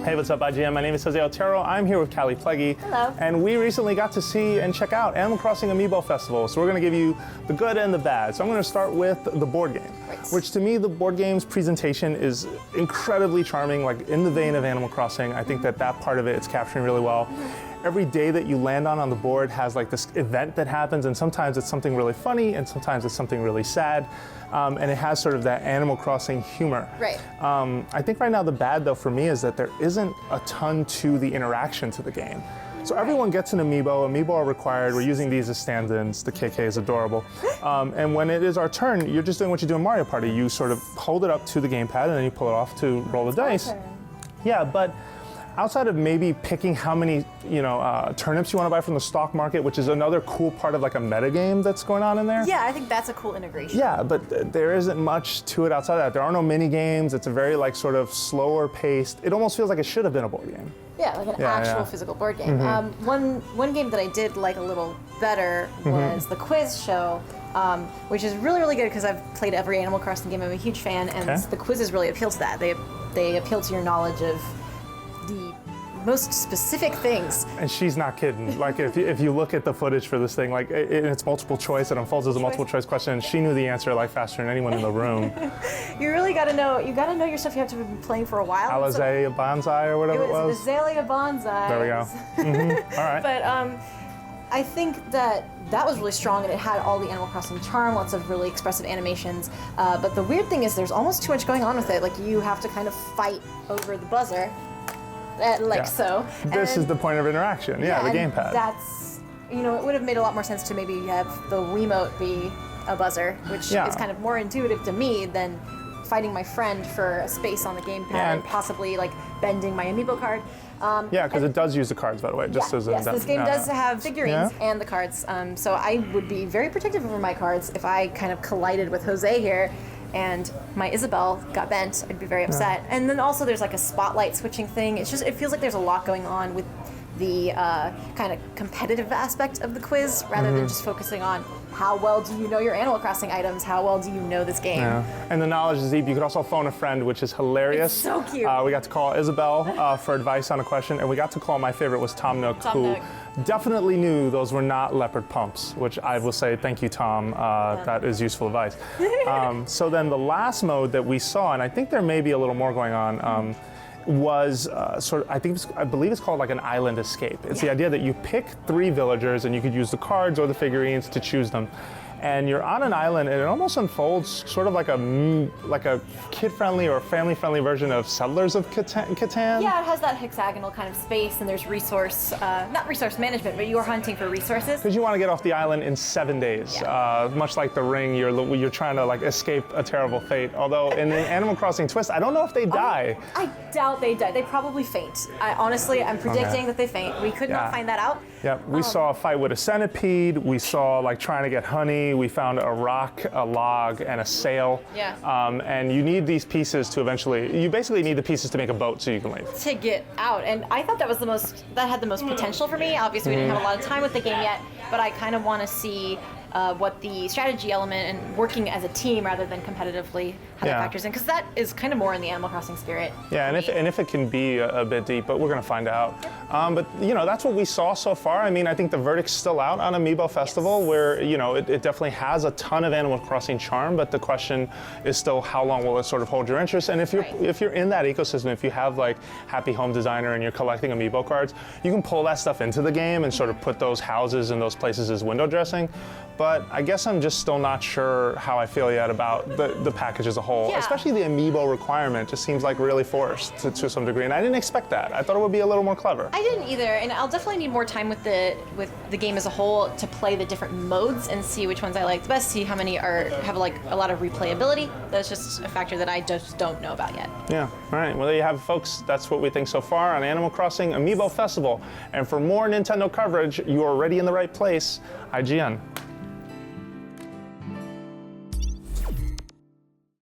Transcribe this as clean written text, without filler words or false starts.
Hey, what's up, IGN? My name is Otero. I'm here with Kallie, Plagge. Hello. And we recently got to see and check out Animal Crossing Amiibo Festival. So we're going to give you the good and the bad. So I'm going to start with the board game, which to me, the board game's presentation is incredibly charming, like in the vein of Animal Crossing. I think that part of it's capturing really well. Every day that you land on the board has like this event that happens, and sometimes it's something really funny, and sometimes it's something really sad, and it has sort of that Animal Crossing humor. Right. I think right now the bad, though, for me is that there isn't a ton to the interaction to the game. So everyone gets an Amiibo. Amiibo are required. We're using these as stand-ins. The KK is adorable. And when it is our turn, you're just doing what you do in Mario Party. You sort of hold it up to the gamepad, and then you pull it off to roll the dice. Yeah, but outside of maybe picking how many, turnips you want to buy from the stock market, which is another cool part of like a meta game that's going on in there. Yeah, I think that's a cool integration. Yeah, but there isn't much to it outside of that. There are no mini games. It's a very like sort of slower paced. It almost feels like it should have been a board game. Yeah, like an actual physical board game. One game that I did like a little better was the quiz show, which is really, really good because I've played every Animal Crossing game. I'm a huge fan, and the quizzes really appeal to that. They appeal to your knowledge of the most specific things. And she's not kidding. Like if you look at the footage for this thing, like it's multiple choice. It unfolds as a multiple choice question. And she knew the answer like faster than anyone in the room. You really got to know. You got to know your stuff. You have to have been playing for a while. Alizé Bonsai or whatever it was. Azalea Bonsai. There we go. All right. But I think that was really strong, and it had all the Animal Crossing charm, lots of really expressive animations. But the weird thing is there's almost too much going on with it. Like you have to kind of fight over the buzzer. So. This is the point of interaction, the gamepad. That's, it would have made a lot more sense to maybe have the Wiimote be a buzzer, which is kind of more intuitive to me than fighting my friend for a space on the gamepad and possibly like bending my Amiibo card. Because it does use the cards, by the way. Just as yes, this game does have figurines and the cards. So I would be very protective over my cards if I kind of collided with Jose here and my Isabelle got bent. I'd be very upset. And then also there's like a spotlight switching thing. It feels like there's a lot going on with the kind of competitive aspect of the quiz rather than just focusing on how well do you know your Animal Crossing items, how well do you know this game. And the knowledge is deep. You could also phone a friend, which is hilarious. It's so cute. We got to call Isabelle for advice on a question, and we got to call, my favorite was Tom Nook, who definitely knew those were not leopard pumps, which I will say thank you, Tom. That is useful advice. So then the last mode that we saw, and I think there may be a little more going on, was I believe it's called like an island escape. It's the idea that you pick 3 villagers and you could use the cards or the figurines to choose them. And you're on an island, and it almost unfolds sort of like a kid-friendly or family-friendly version of Settlers of Catan. Yeah, it has that hexagonal kind of space, and there's not resource management, but you're hunting for resources. Because you want to get off the island in 7 days. Much like The Ring, you're trying to like escape a terrible fate. Although in the Animal Crossing twist, I don't know if they die. I doubt they die. They probably faint. I'm predicting that they faint. We could not find that out. Yeah, we saw a fight with a centipede. We saw like trying to get honey. We found a rock, a log, and a sail. Yeah. And you need these pieces to you basically need the pieces to make a boat so you can leave. To get out. And I thought that had the most potential for me. Obviously, we didn't have a lot of time with the game yet, but I kind of want to see what the strategy element and working as a team rather than competitively, how that factors in, because that is kind of more in the Animal Crossing spirit. Yeah, and if it can be a bit deep, but we're going to find out. But that's what we saw so far. I mean, I think the verdict's still out on Amiibo Festival, where it definitely has a ton of Animal Crossing charm, but the question is still how long will it sort of hold your interest? And if you're in that ecosystem, if you have like Happy Home Designer and you're collecting Amiibo cards, you can pull that stuff into the game and sort of put those houses and those places as window dressing. But I guess I'm just still not sure how I feel yet about the package as a whole. Especially the Amiibo requirement just seems like really forced to some degree, and I didn't expect that. I thought it would be a little more clever. I didn't either, and I'll definitely need more time with the game as a whole to play the different modes and see which ones I like the best, see how many have like a lot of replayability. That's just a factor that I just don't know about yet. Yeah, all right. Well, there you have it, folks. That's what we think so far on Animal Crossing Amiibo Festival. And for more Nintendo coverage, you are already in the right place. IGN.